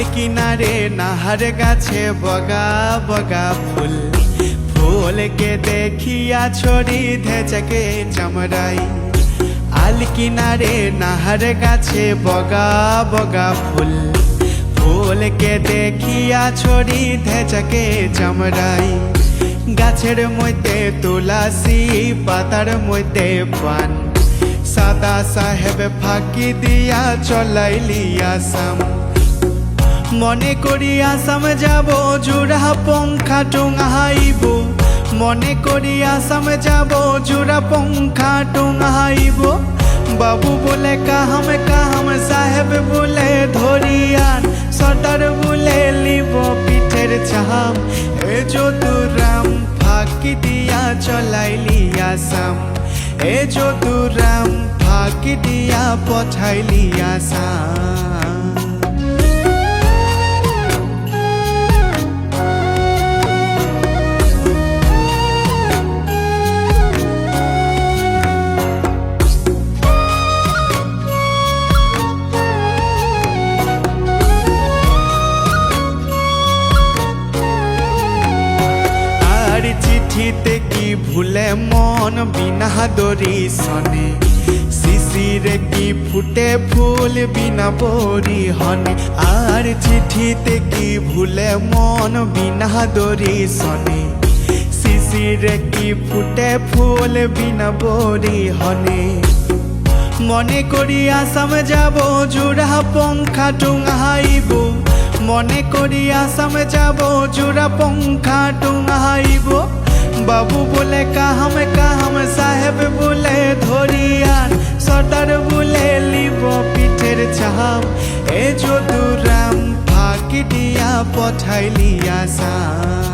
কিনারে নাহার গাছে বগা বগা ফুল ফুলকে দেখিয়া ছড়ি ধেচকে চামড়াই আল কিনারে নাহার গাছে বগা বগা ফুল ফুলকে দেখিয়া ছড়ি ধেচকে চামড়াই গাছের মধ্যে তুলসী পাতার মধ্যে পান সাদা সাহেব ফাঁকি দিয়া চলাইলি আসাম মনে করি আসাম যাব জোড়া পঙ্খা টুঙাইব মনে করি আসাম যাব জোড়া পঙ্খা টুঙাইব বাবু বলে কাহাম কাহাম সাহেব বলে ধরিয়ান সর্দার বলে লিব পিঠের চাহাম এ যদুরাম ফাঁকি দিয়া চলাইলি আসাম এ যদুরাম ফাঁকি দিয়া পঠাইলি আসাম চিঠিতে কি ভুলে মন বিনা দরি সনে শিশিরে কি ফুটে ফুল বিনা বরি হনে আর চিঠিতে কি ভুলে মন বিনা দরি সনে শিশিরে কি ফুটে ফুল বিনা বরি হনে মনে করি আসাম যাব জোড়া পঙ্খা টুঙাইব মনে করি আসাম যাব জোড়া পঙ্খা টুঙাইব বাবু বলে কাহাম কাহাম সাহেব বলে ধরিয়ান সর্দার বলে লিব পিঠের চাহাম এ যদুরাম ফাঁকি দিয়া পঠাইলি আসাম